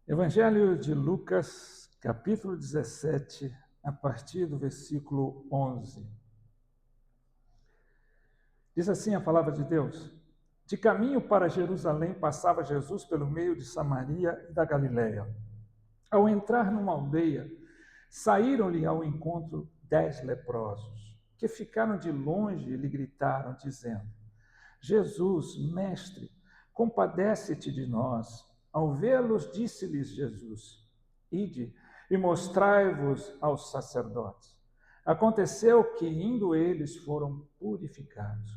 Evangelho de Lucas, capítulo 17, a partir do versículo 11. Diz assim a palavra de Deus: De caminho para Jerusalém passava Jesus pelo meio de Samaria e da Galiléia. Ao entrar numa aldeia, saíram-lhe ao encontro 10 leprosos, que ficaram de longe e lhe gritaram, dizendo: Jesus, mestre, compadece-te de nós. Ao vê-los, disse-lhes Jesus: Ide e mostrai-vos aos sacerdotes. Aconteceu que, indo eles, foram purificados.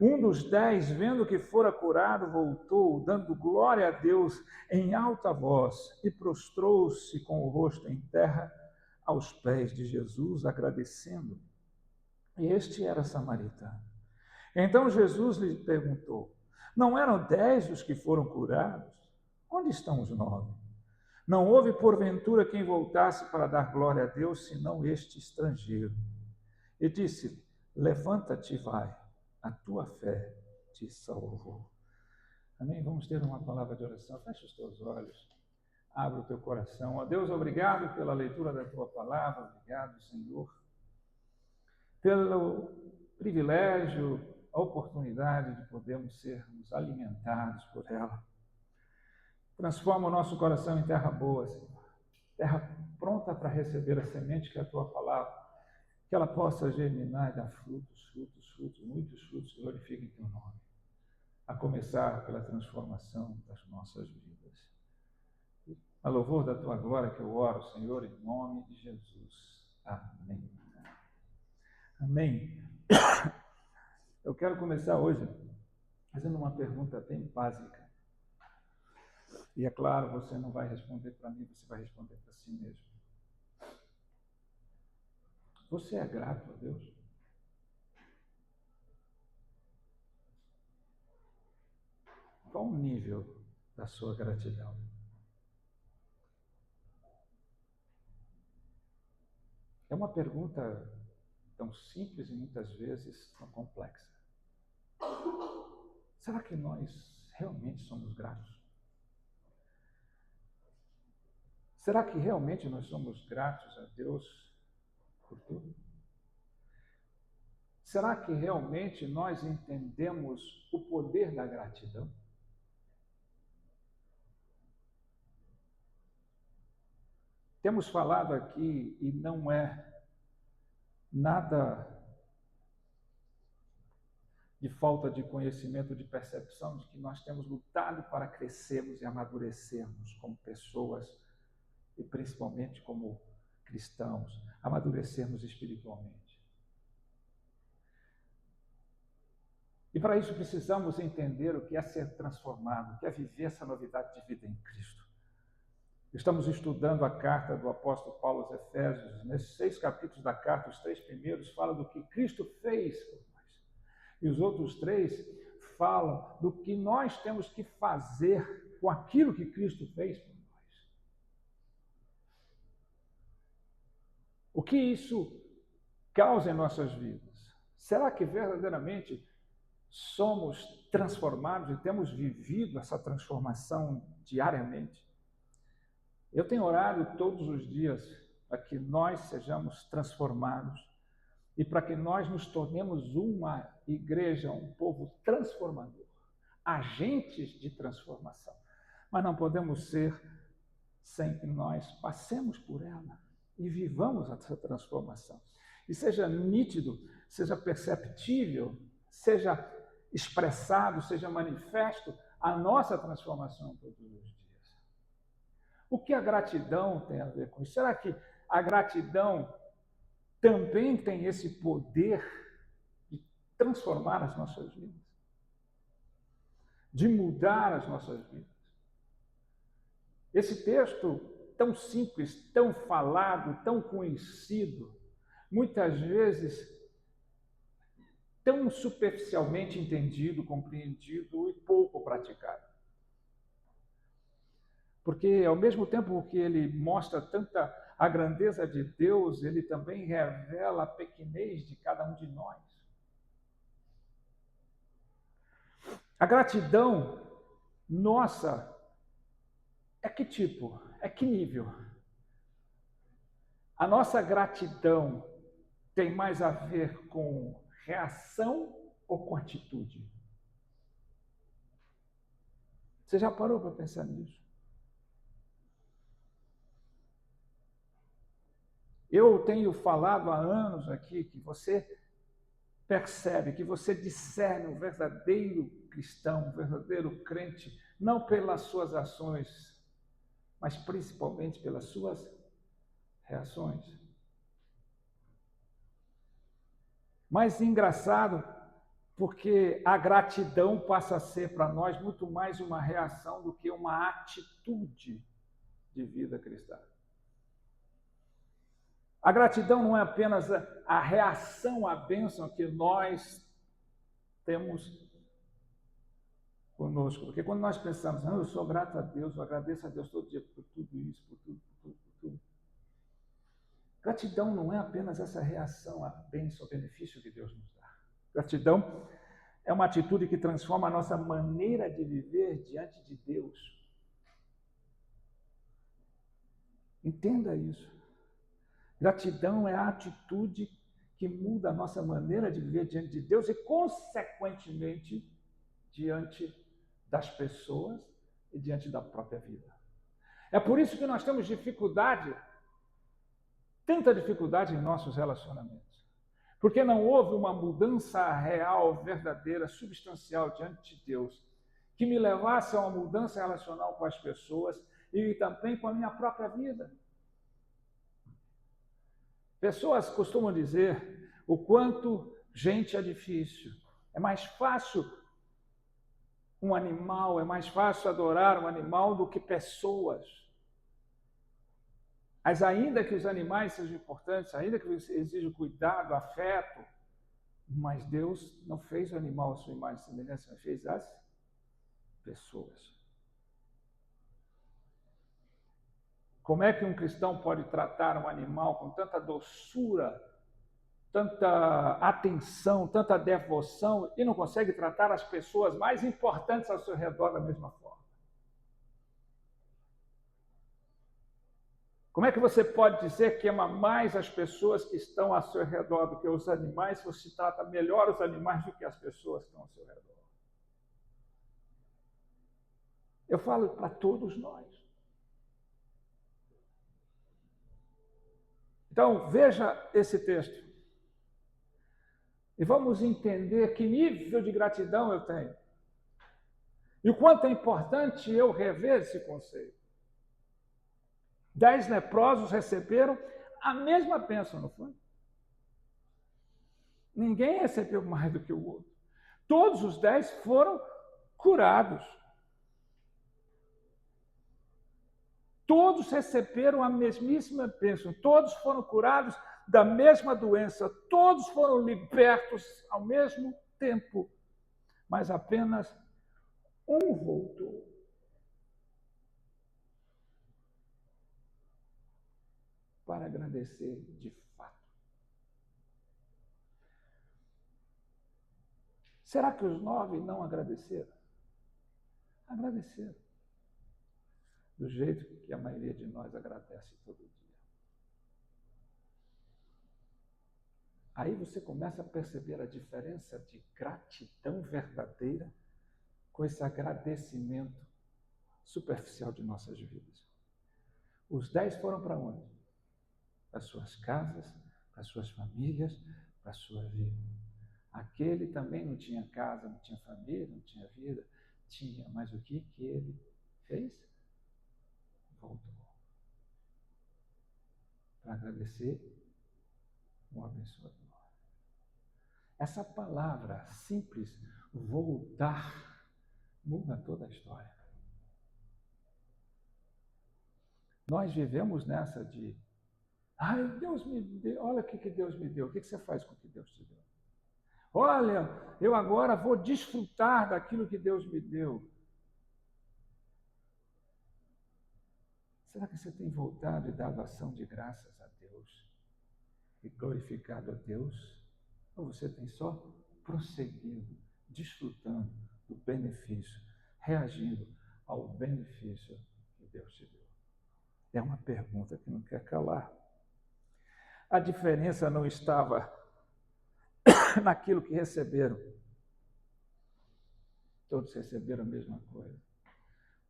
Um dos 10, vendo que fora curado, voltou, dando glória a Deus em alta voz, e prostrou-se com o rosto em terra aos pés de Jesus, agradecendo. E este era samaritano. Então Jesus lhe perguntou: Não eram 10 os que foram curados? Onde estão os 9? Não houve, porventura, quem voltasse para dar glória a Deus, senão este estrangeiro. E disse-lhe: Levanta-te e vai, a tua fé te salvou. Amém? Vamos ter uma palavra de oração. Fecha os teus olhos, abre o teu coração. Ó Deus, obrigado pela leitura da tua palavra, obrigado, Senhor, pelo privilégio, a oportunidade de podermos sermos alimentados por ela. Transforma o nosso coração em terra boa, Senhor. Terra pronta para receber a semente que é a tua palavra, que ela possa germinar e dar frutos, muitos frutos que glorifiquem teu nome. A começar pela transformação das nossas vidas. A louvor da tua glória que eu oro, Senhor, em nome de Jesus. Amém. Amém. Eu quero começar hoje fazendo uma pergunta bem básica. E é claro, você não vai responder para mim, você vai responder para si mesmo. Você é grato a Deus? Qual o nível da sua gratidão? É uma pergunta tão simples e muitas vezes tão complexa. Será que nós realmente somos gratos? Será que realmente nós somos gratos a Deus por tudo? Será que realmente nós entendemos o poder da gratidão? Temos falado aqui, e não é nada de falta de conhecimento, de percepção, de que nós temos lutado para crescermos e amadurecermos como pessoas e principalmente como cristãos, amadurecermos espiritualmente. E para isso precisamos entender o que é ser transformado, o que é viver essa novidade de vida em Cristo. Estamos estudando a carta do apóstolo Paulo aos Efésios. Nesses 6 capítulos da carta, os 3 primeiros falam do que Cristo fez por nós. E os outros 3 falam do que nós temos que fazer com aquilo que Cristo fez por nós. O que isso causa em nossas vidas? Será que verdadeiramente somos transformados e temos vivido essa transformação diariamente? Eu tenho orado todos os dias para que nós sejamos transformados e para que nós nos tornemos uma igreja, um povo transformador, agentes de transformação. Mas não podemos ser sem que nós passemos por ela e vivamos essa transformação. E seja nítido, seja perceptível, seja expressado, seja manifesto a nossa transformação todos os dias. O que a gratidão tem a ver com isso? Será que a gratidão também tem esse poder de transformar as nossas vidas? De mudar as nossas vidas? Esse texto tão simples, tão falado, tão conhecido, muitas vezes tão superficialmente entendido, compreendido e pouco praticado. Porque, ao mesmo tempo que ele mostra tanta a grandeza de Deus, ele também revela a pequenez de cada um de nós. A gratidão nossa É que tipo? É que nível? A nossa gratidão tem mais a ver com reação ou com atitude? Você já parou para pensar nisso? Eu tenho falado há anos aqui que você percebe, que você discerne o verdadeiro cristão, o verdadeiro crente, não pelas suas ações, mas principalmente pelas suas reações. Mas engraçado, porque a gratidão passa a ser para nós muito mais uma reação do que uma atitude de vida cristã. A gratidão não é apenas a reação à bênção que nós temos conosco, porque quando nós pensamos, eu sou grato a Deus, eu agradeço a Deus todo dia por tudo isso, por tudo, por tudo. Gratidão não é apenas essa reação à bênção, ao benefício que Deus nos dá. Gratidão é uma atitude que transforma a nossa maneira de viver diante de Deus. Entenda isso. Gratidão é a atitude que muda a nossa maneira de viver diante de Deus e, consequentemente, diante das pessoas e diante da própria vida. É por isso que nós temos dificuldade, tanta dificuldade em nossos relacionamentos. Porque não houve uma mudança real, verdadeira, substancial diante de Deus, que me levasse a uma mudança relacional com as pessoas e também com a minha própria vida. Pessoas costumam dizer o quanto gente é difícil. É mais fácil um animal, é mais fácil adorar um animal do que pessoas. Mas ainda que os animais sejam importantes, ainda que exijam cuidado, afeto, mas Deus não fez o animal à sua imagem e semelhança, mas fez as pessoas. Como é que um cristão pode tratar um animal com tanta doçura, tanta atenção, tanta devoção e não consegue tratar as pessoas mais importantes ao seu redor da mesma forma? Como é que você pode dizer que ama mais as pessoas que estão ao seu redor do que os animais, se você trata melhor os animais do que as pessoas que estão ao seu redor? Eu falo para todos nós. Então, veja esse texto. E vamos entender que nível de gratidão eu tenho. E o quanto é importante eu rever esse conceito. 10 leprosos receberam a mesma bênção, não foi? Ninguém recebeu mais do que o outro. Todos os 10 foram curados. Todos receberam a mesmíssima bênção. Todos foram curados da mesma doença. Todos foram libertos ao mesmo tempo. Mas apenas um voltou. Para agradecer de fato. Será que os 9 não agradeceram? Agradeceram. Do jeito que a maioria de nós agradece todo dia. Aí você começa a perceber a diferença de gratidão verdadeira com esse agradecimento superficial de nossas vidas. Os 10 foram para onde? Para suas casas, para suas famílias, para a sua vida. Aquele também não tinha casa, não tinha família, não tinha vida. Tinha, mas o que ele fez? Voltou. Para agradecer um abençoador. Essa palavra simples, voltar, muda toda a história. Nós vivemos nessa de, Deus me deu, olha o que Deus me deu, o que você faz com o que Deus te deu? Olha, eu agora vou desfrutar daquilo que Deus me deu. Será que você tem voltado e dado ação de graças a Deus? E glorificado a Deus? Ou você tem só prosseguido, desfrutando do benefício, reagindo ao benefício que que Deus te deu? É uma pergunta que não quer calar. A diferença não estava naquilo que receberam. Todos receberam a mesma coisa.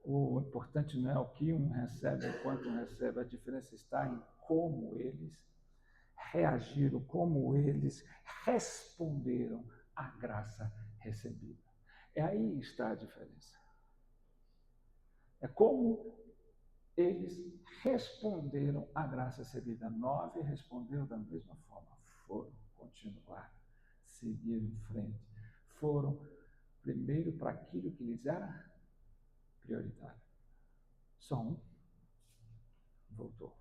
O importante não é o que um recebe, o quanto um recebe. A diferença está em como eles reagiram, como eles responderam à graça recebida. Aí está a diferença. É como eles responderam à graça recebida. 9 responderam da mesma forma. Foram continuar, seguir em frente. Foram primeiro para aquilo que lhes era prioritário. Só um voltou.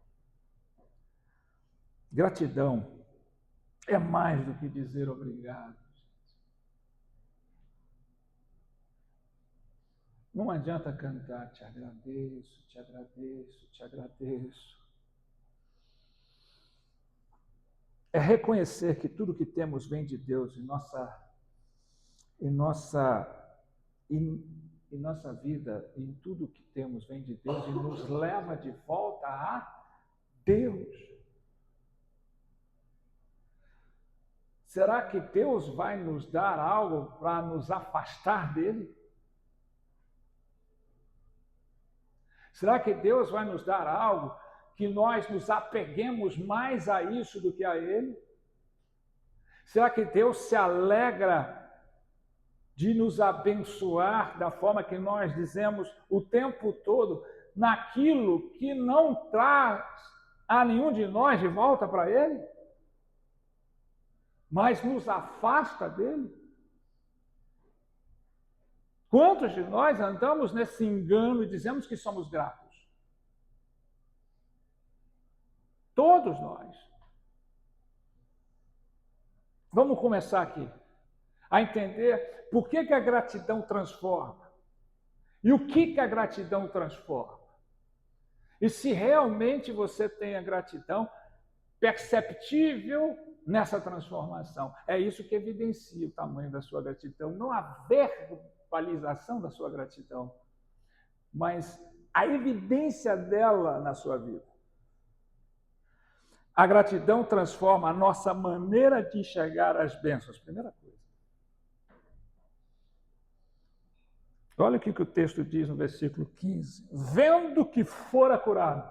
Gratidão é mais do que dizer obrigado. Não adianta cantar, te agradeço, te agradeço, te agradeço. É reconhecer que tudo que temos vem de Deus e nossa vida, em tudo que temos vem de Deus e nos leva de volta a Deus. Será que Deus vai nos dar algo para nos afastar dele? Será que Deus vai nos dar algo que nós nos apeguemos mais a isso do que a Ele? Será que Deus se alegra de nos abençoar da forma que nós dizemos o tempo todo, naquilo que não traz a nenhum de nós de volta para Ele, mas nos afasta dele? Quantos de nós andamos nesse engano e dizemos que somos gratos? Todos nós. Vamos começar aqui a entender por que a gratidão transforma e o que a gratidão transforma. E se realmente você tem a gratidão perceptível nessa transformação. É isso que evidencia o tamanho da sua gratidão, não a verbalização da sua gratidão, mas a evidência dela na sua vida. A gratidão transforma a nossa maneira de enxergar as bênçãos. Primeira coisa. Olha o que o texto diz no versículo 15. Vendo que fora curado.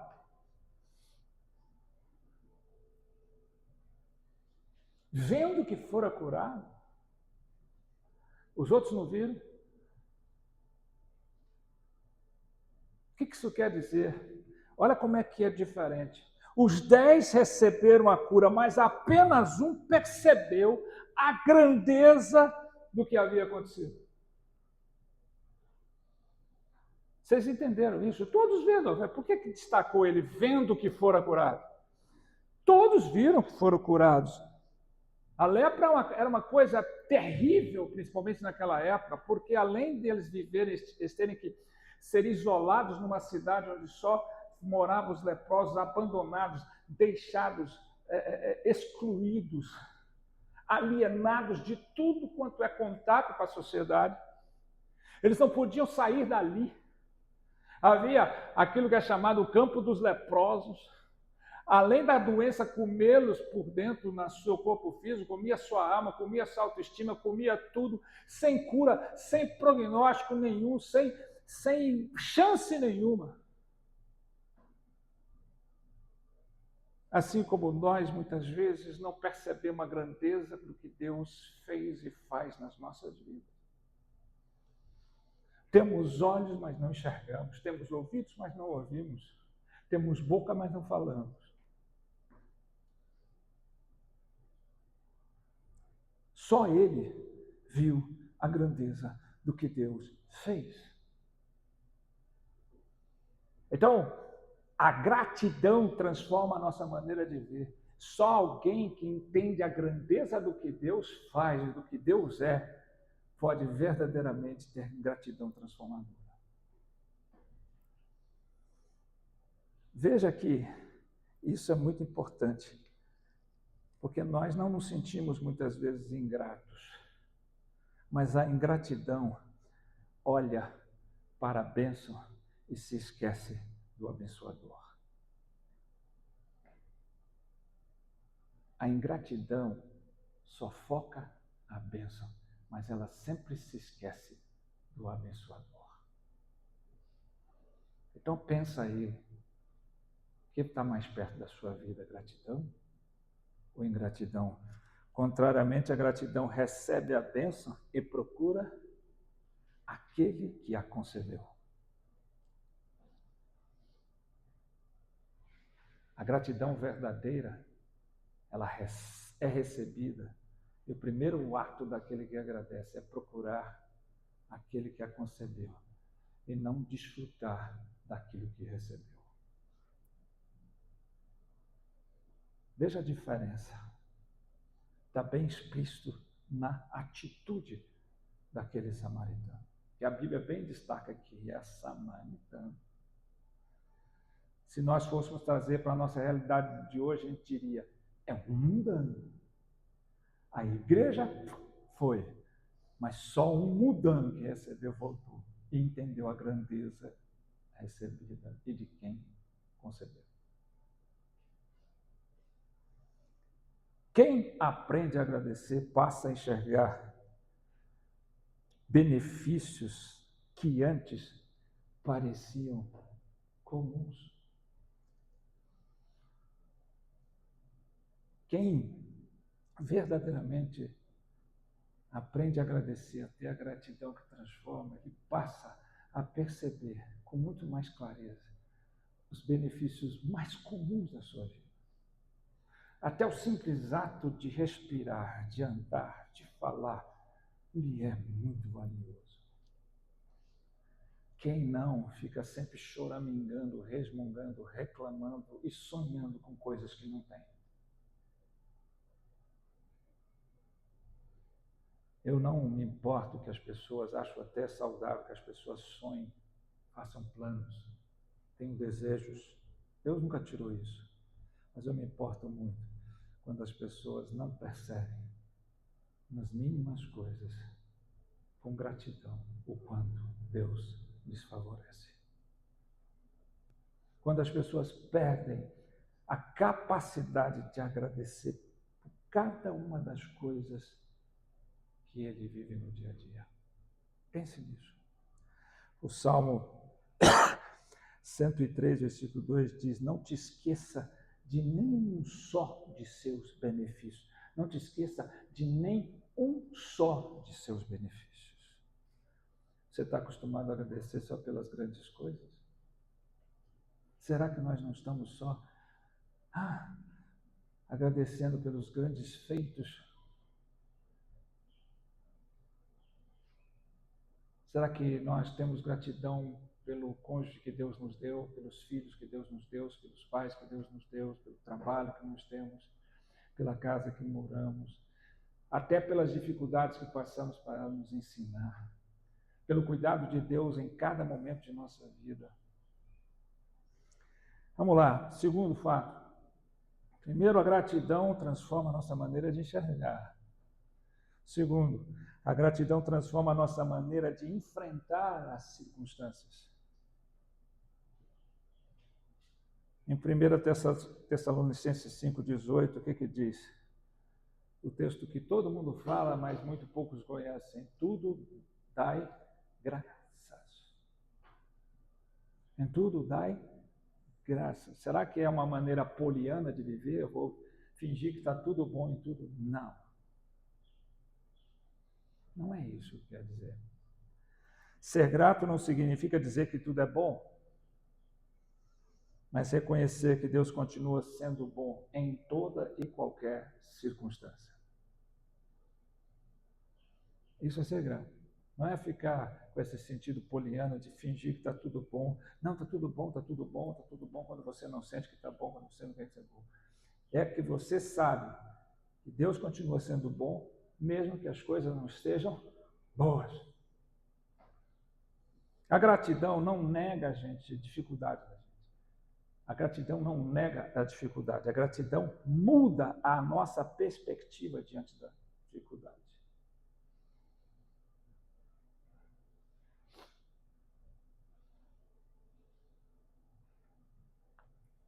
Vendo que fora curado. Os outros não viram? O que isso quer dizer? Olha como é que é diferente. Os 10 receberam a cura, mas apenas um percebeu a grandeza do que havia acontecido. Vocês entenderam isso? Todos vendo. Por que destacou ele vendo que fora curado? Todos viram que foram curados. A lepra era uma coisa terrível, principalmente naquela época, porque além deles viverem, eles terem que ser isolados numa cidade onde só moravam os leprosos, abandonados, deixados, excluídos, alienados de tudo quanto é contato com a sociedade. Eles não podiam sair dali. Havia aquilo que é chamado o campo dos leprosos. Além da doença comê-los por dentro no seu corpo físico, comia sua alma, comia sua autoestima, comia tudo, sem cura, sem prognóstico nenhum, sem chance nenhuma. Assim como nós, muitas vezes, não percebemos a grandeza do que Deus fez e faz nas nossas vidas. Temos olhos, mas não enxergamos. Temos ouvidos, mas não ouvimos. Temos boca, mas não falamos. Só ele viu a grandeza do que Deus fez. Então, a gratidão transforma a nossa maneira de ver. Só alguém que entende a grandeza do que Deus faz, do que Deus é, pode verdadeiramente ter gratidão transformadora. Veja que isso é muito importante, porque nós não nos sentimos muitas vezes ingratos, mas a ingratidão olha para a bênção e se esquece do abençoador. A ingratidão só foca a bênção, mas ela sempre se esquece do abençoador. Então pensa aí, o que está mais perto da sua vida, gratidão ou ingratidão? Contrariamente, a gratidão recebe a bênção e procura aquele que a concedeu. A gratidão verdadeira, ela é recebida, e o primeiro ato daquele que agradece é procurar aquele que a concedeu e não desfrutar daquilo que recebeu. Veja a diferença. Está bem explícito na atitude daquele samaritano, que a Bíblia bem destaca aqui, é samaritano. Se nós fôssemos trazer para a nossa realidade de hoje, a gente diria, é um mundano. A igreja foi, mas só um mundano que recebeu voltou e entendeu a grandeza recebida e de quem concebeu. Quem aprende a agradecer passa a enxergar benefícios que antes pareciam comuns. Quem verdadeiramente aprende a agradecer, a ter a gratidão que transforma, ele passa a perceber com muito mais clareza os benefícios mais comuns da sua vida. Até o simples ato de respirar, de andar, de falar, lhe é muito valioso. Quem não fica sempre choramingando, resmungando, reclamando e sonhando com coisas que não tem? Eu não me importo que as pessoas, acho até saudável que as pessoas sonhem, façam planos, tenham desejos. Deus nunca tirou isso. Mas eu me importo muito quando as pessoas não percebem, nas mínimas coisas, com gratidão, o quanto Deus lhes favorece. Quando as pessoas perdem a capacidade de agradecer por cada uma das coisas que ele vive no dia a dia. Pense nisso. O Salmo 103, versículo 2 diz, não te esqueça de nenhum só de seus benefícios. Não te esqueça de nem um só de seus benefícios. Você está acostumado a agradecer só pelas grandes coisas? Será que nós não estamos só agradecendo pelos grandes feitos? Será que nós temos gratidão pelo cônjuge que Deus nos deu, pelos filhos que Deus nos deu, pelos pais que Deus nos deu, pelo trabalho que nós temos, pela casa que moramos, até pelas dificuldades que passamos para nos ensinar, pelo cuidado de Deus em cada momento de nossa vida? Vamos lá, segundo fato. Primeiro, a gratidão transforma a nossa maneira de enxergar. Segundo, a gratidão transforma a nossa maneira de enfrentar as circunstâncias. Em 1 Tessalonicenses 5,18, o que diz? O texto que todo mundo fala, mas muito poucos conhecem. Tudo dai graças. Em tudo dai graças. Será que é uma maneira poliana de viver? Eu vou fingir que está tudo bom em tudo? Não. Não é isso que quer dizer. Ser grato não significa dizer que tudo é bom, mas reconhecer que Deus continua sendo bom em toda e qualquer circunstância. Isso é ser grato. Não é ficar com esse sentido poliano de fingir que está tudo bom. Não, está tudo bom, está tudo bom, está tudo bom quando você não sente que está bom, quando você não quer que seja bom. É que você sabe que Deus continua sendo bom, mesmo que as coisas não estejam boas. A gratidão não nega a gente a dificuldade da gente. A gratidão não nega a dificuldade. A gratidão muda a nossa perspectiva diante da dificuldade.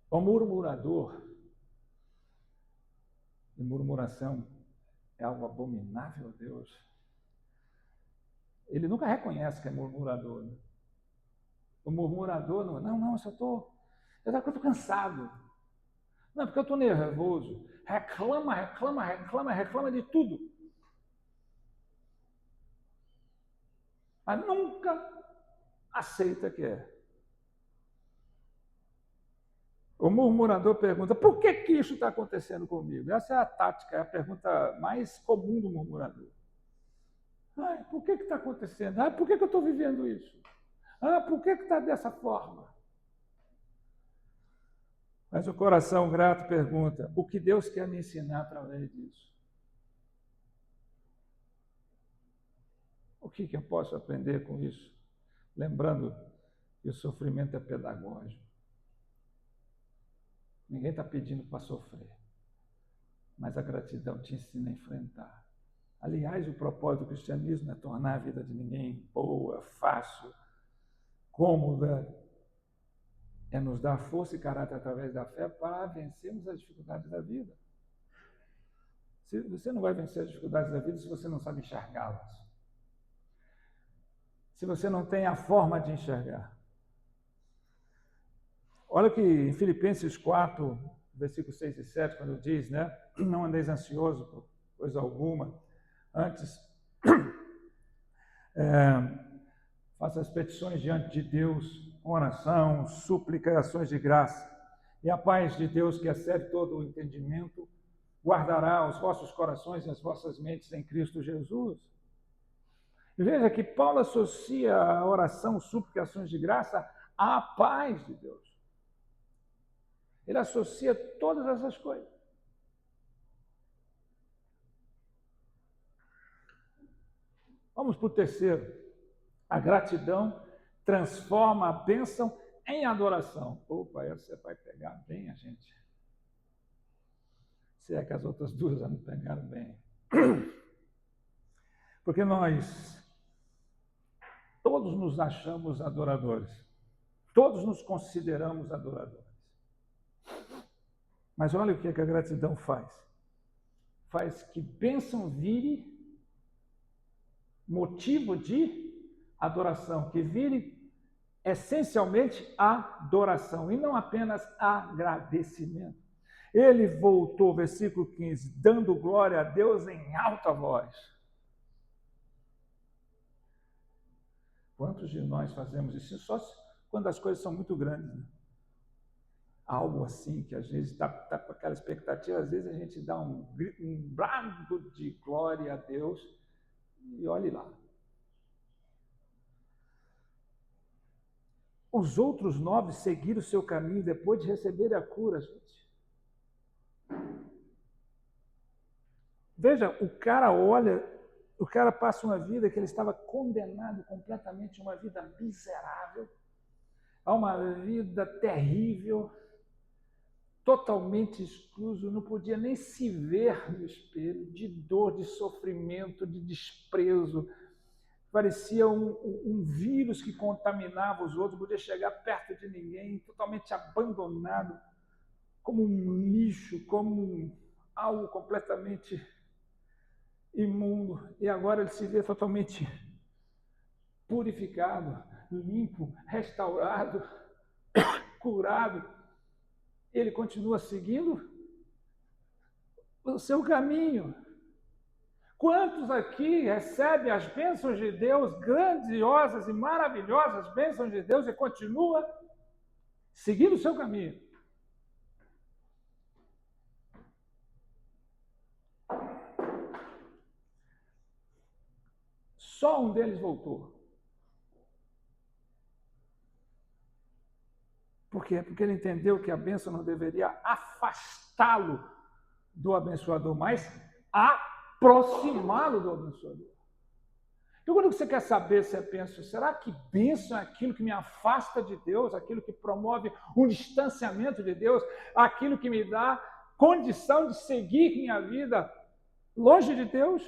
O murmurador, e murmuração é algo abominável a Deus. Ele nunca reconhece que é murmurador. Né? O murmurador, não, eu estou cansado. Não, porque eu estou nervoso. Reclama de tudo. Mas nunca aceita que é. O murmurador pergunta, por que isso está acontecendo comigo? Essa é a tática, é a pergunta mais comum do murmurador. Por que está acontecendo? Por que eu estou vivendo isso? Por que está dessa forma? Mas o coração grato pergunta, o que Deus quer me ensinar através disso? O que eu posso aprender com isso? Lembrando que o sofrimento é pedagógico. Ninguém está pedindo para sofrer, mas a gratidão te ensina a enfrentar. Aliás, o propósito do cristianismo é tornar a vida de ninguém boa, fácil, cômoda. É nos dar força e caráter através da fé para vencermos as dificuldades da vida. Você não vai vencer as dificuldades da vida se você não sabe enxergá-las. Se você não tem a forma de enxergar. Olha que em Filipenses 4, versículos 6 e 7, quando diz, né? Não andeis ansioso por coisa alguma, antes faça as petições diante de Deus, oração, súplica e ações de graça. E a paz de Deus, que excede todo o entendimento, guardará os vossos corações e as vossas mentes em Cristo Jesus. E veja que Paulo associa a oração, súplica e ações de graça à paz de Deus. Ele associa todas essas coisas. Vamos para o terceiro. A gratidão transforma a bênção em adoração. Opa, essa vai pegar bem a gente. Se é que as outras duas não pegaram bem. Porque nós todos nos achamos adoradores. Todos nos consideramos adoradores. Mas olha o que a gratidão faz. Faz que bênção vire motivo de adoração, que vire essencialmente adoração e não apenas agradecimento. Ele voltou, versículo 15, dando glória a Deus em alta voz. Quantos de nós fazemos isso? Só quando as coisas são muito grandes, né? Algo assim, que às vezes está com aquela expectativa, às vezes a gente dá um brado de glória a Deus e olhe lá. Os outros 9 seguiram o seu caminho depois de receber a cura, gente. Veja, o cara passa uma vida que ele estava condenado completamente, uma vida miserável, a uma vida terrível, totalmente excluso, não podia nem se ver no espelho, de dor, de sofrimento, de desprezo. Parecia um vírus que contaminava os outros, não podia chegar perto de ninguém, totalmente abandonado, como um lixo, como algo completamente imundo. E agora ele se vê totalmente purificado, limpo, restaurado, curado. Ele continua seguindo o seu caminho. Quantos aqui recebem as bênçãos de Deus, grandiosas e maravilhosas bênçãos de Deus, e continua seguindo o seu caminho? Só um deles voltou. Por quê? Porque ele entendeu que a bênção não deveria afastá-lo do abençoador, mas aproximá-lo do abençoador. Então, quando você quer saber se é bênção, será que bênção é aquilo que me afasta de Deus, aquilo que promove um distanciamento de Deus, aquilo que me dá condição de seguir minha vida longe de Deus?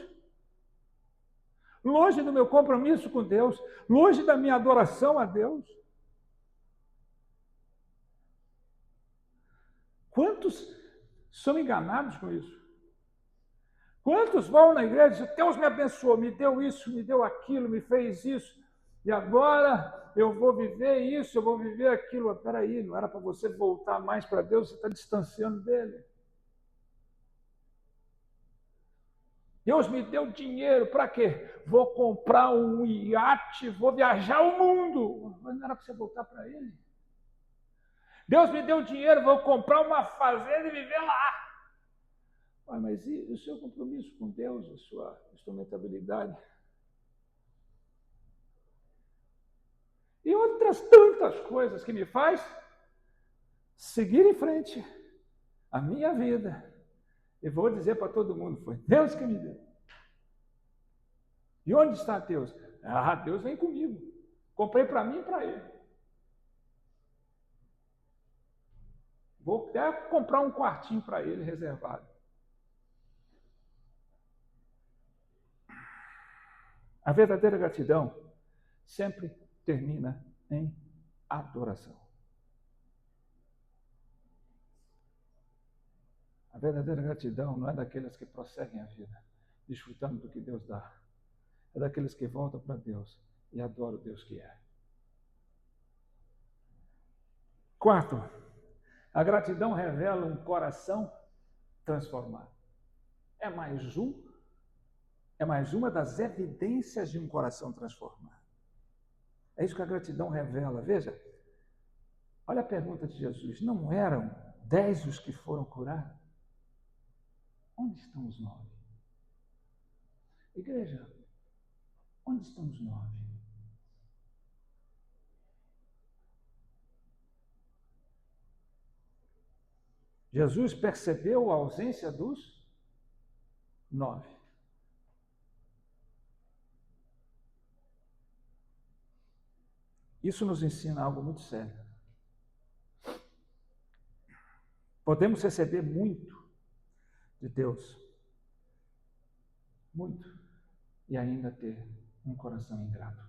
Longe do meu compromisso com Deus, longe da minha adoração a Deus? Quantos são enganados com isso? Quantos vão na igreja e dizem, Deus me abençoou, me deu isso, me deu aquilo, me fez isso, e agora eu vou viver isso, eu vou viver aquilo. Espera aí, não era para você voltar mais para Deus, você está distanciando dele. Deus me deu dinheiro, para quê? Vou comprar um iate, vou viajar o mundo. Mas não era para você voltar para ele. Deus me deu dinheiro, vou comprar uma fazenda e viver lá. Mas e o seu compromisso com Deus, a sua instrumentabilidade? E outras tantas coisas que me faz seguir em frente a minha vida. E vou dizer para todo mundo, foi Deus que me deu. E onde está Deus? Ah, Deus vem comigo. Comprei para mim e para ele. Vou até comprar um quartinho para ele reservado. A verdadeira gratidão sempre termina em adoração. A verdadeira gratidão não é daqueles que prosseguem a vida, desfrutando do que Deus dá. É daqueles que voltam para Deus e adoram o Deus que é. Quarto, a gratidão revela um coração transformado. É mais uma das evidências de um coração transformado. É isso que a gratidão revela. Veja, olha a pergunta de Jesus. Não eram 10 os que foram curados? Onde estão os 9? Igreja, onde estão os 9? Jesus percebeu a ausência dos 9. Isso nos ensina algo muito sério. Podemos receber muito de Deus, muito, e ainda ter um coração ingrato.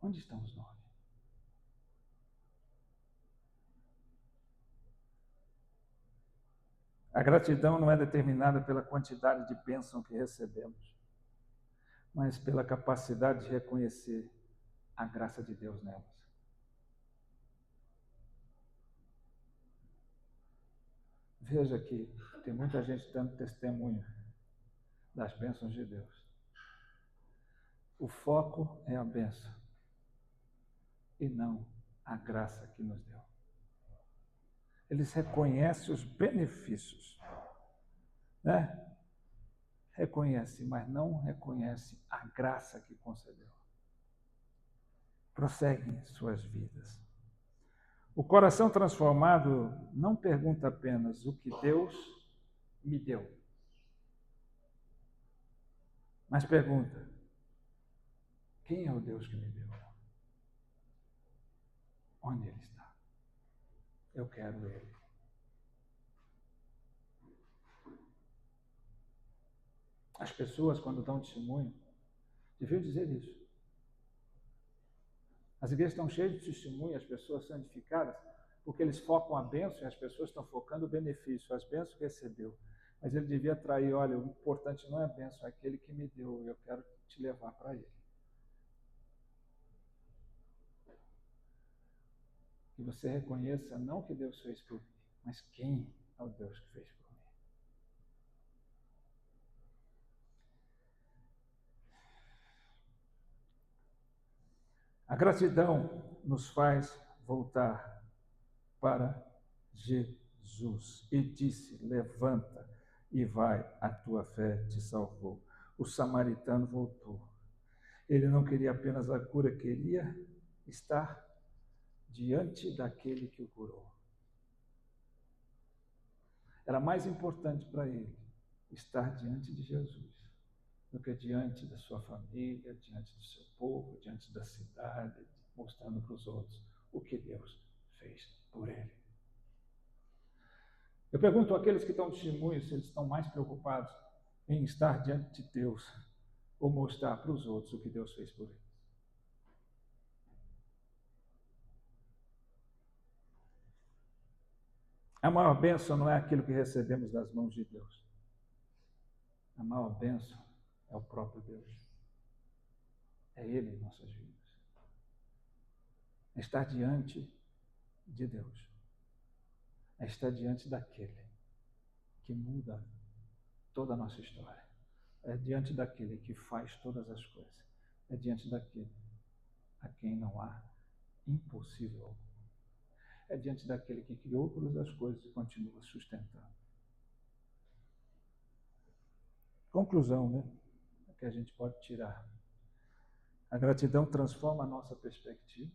Onde estão os 9? A gratidão não é determinada pela quantidade de bênção que recebemos, mas pela capacidade de reconhecer a graça de Deus nelas. Veja que tem muita gente dando testemunho das bênçãos de Deus. O foco é a bênção e não a graça que nos deu. Eles reconhecem os benefícios, né? Reconhece, mas não reconhece a graça que concedeu. Prosseguem suas vidas. O coração transformado não pergunta apenas o que Deus me deu, mas pergunta: quem é o Deus que me deu? Onde Ele está? Eu quero Ele. As pessoas, quando dão testemunho, deviam dizer isso. As igrejas estão cheias de testemunho, as pessoas são edificadas, porque eles focam a bênção e as pessoas estão focando o benefício, as bênçãos que recebeu. Mas ele devia atrair, olha, o importante não é a bênção, é aquele que me deu, e eu quero te levar para ele. Que você reconheça não o que Deus fez por mim, mas quem é o Deus que fez por mim. A gratidão nos faz voltar para Jesus. E disse: levanta e vai, a tua fé te salvou. O samaritano voltou. Ele não queria apenas a cura, queria estar diante daquele que o curou. Era mais importante para ele estar diante de Jesus do que diante da sua família, diante do seu povo, diante da cidade, mostrando para os outros o que Deus fez por ele. Eu pergunto àqueles que dão testemunho se eles estão mais preocupados em estar diante de Deus ou mostrar para os outros o que Deus fez por eles. A maior bênção não é aquilo que recebemos das mãos de Deus. A maior bênção é o próprio Deus. É Ele em nossas vidas. É estar diante de Deus. É estar diante daquele que muda toda a nossa história. É diante daquele que faz todas as coisas. É diante daquele a quem não há impossível. É diante daquele que criou todas as coisas e continua sustentando. Conclusão, né? Que a gente pode tirar. A gratidão transforma a nossa perspectiva.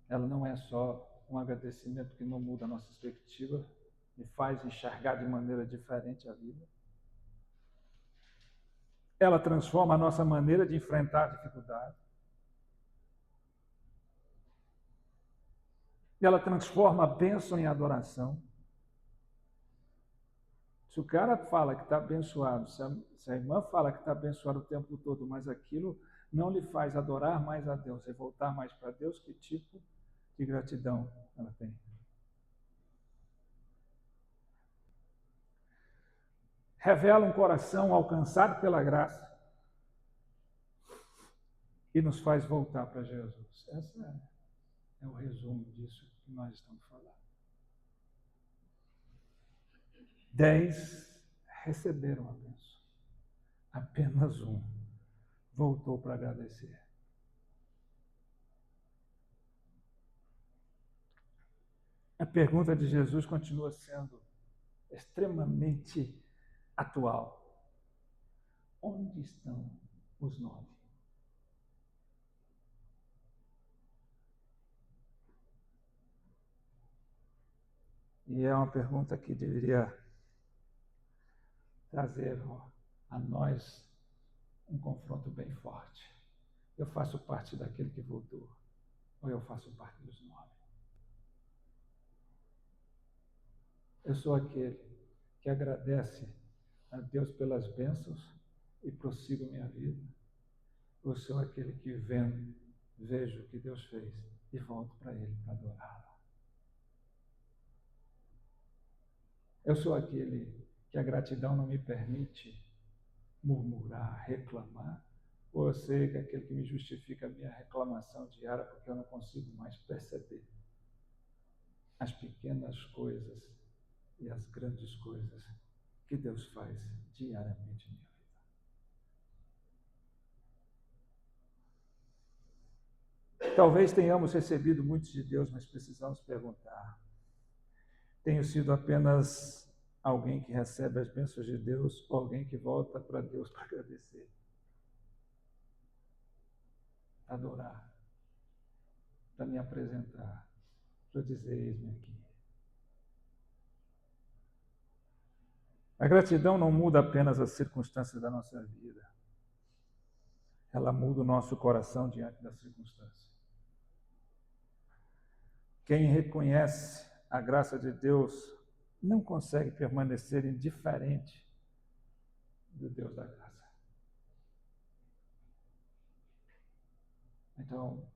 Ela não é só um agradecimento que não muda a nossa perspectiva e faz enxergar de maneira diferente a vida. Ela transforma a nossa maneira de enfrentar a dificuldade. Ela transforma a bênção em adoração. Se o cara fala que está abençoado, se a irmã fala que está abençoado o tempo todo, mas aquilo não lhe faz adorar mais a Deus e voltar mais para Deus, que tipo de gratidão ela tem? Revela um coração alcançado pela graça e nos faz voltar para Jesus. Esse é o resumo disso que nós estamos falando. 10 receberam a bênção. Apenas um voltou para agradecer. A pergunta de Jesus continua sendo extremamente atual. Onde estão os 9? E é uma pergunta que deveria trazer a nós um confronto bem forte. Eu faço parte daquele que voltou, ou eu faço parte dos 9? Eu sou aquele que agradece a Deus pelas bênçãos e prossigo minha vida. Eu sou aquele que vejo o que Deus fez e volto para Ele para adorá-lo. Eu sou aquele que a gratidão não me permite murmurar, reclamar, ou eu sei que é aquele que me justifica a minha reclamação diária porque eu não consigo mais perceber as pequenas coisas e as grandes coisas que Deus faz diariamente em minha vida. Talvez tenhamos recebido muito de Deus, mas precisamos perguntar: tenho sido apenas alguém que recebe as bênçãos de Deus ou alguém que volta para Deus para agradecer, adorar, para me apresentar, para dizer: eis-me aqui? A gratidão não muda apenas as circunstâncias da nossa vida, ela muda o nosso coração diante das circunstâncias. Quem reconhece a graça de Deus não consegue permanecer indiferente do Deus da graça. Então,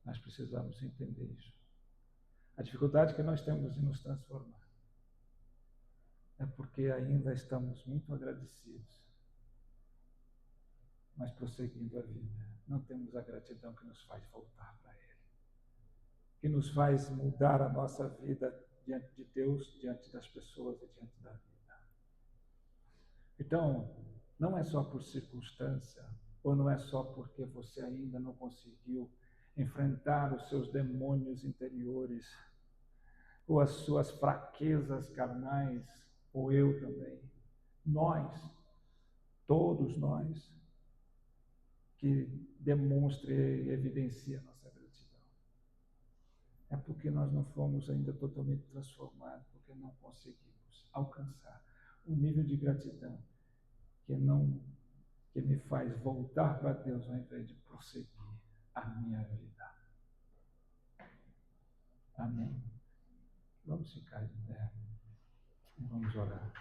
nós precisamos entender isso. A dificuldade que nós temos de nos transformar é porque ainda estamos muito agradecidos, mas prosseguindo a vida. Não temos a gratidão que nos faz voltar para Ele, que nos faz mudar a nossa vida diante de Deus, diante das pessoas e diante da vida. Então, não é só por circunstância, ou não é só porque você ainda não conseguiu enfrentar os seus demônios interiores, ou as suas fraquezas carnais, ou eu também. Nós, todos nós, que demonstre e evidencia a nossa gratidão. É porque nós não fomos ainda totalmente transformados, porque não conseguimos alcançar um nível de gratidão que me faz voltar para Deus ao invés de prosseguir a minha vida. Amém? Vamos ficar de pé e vamos orar.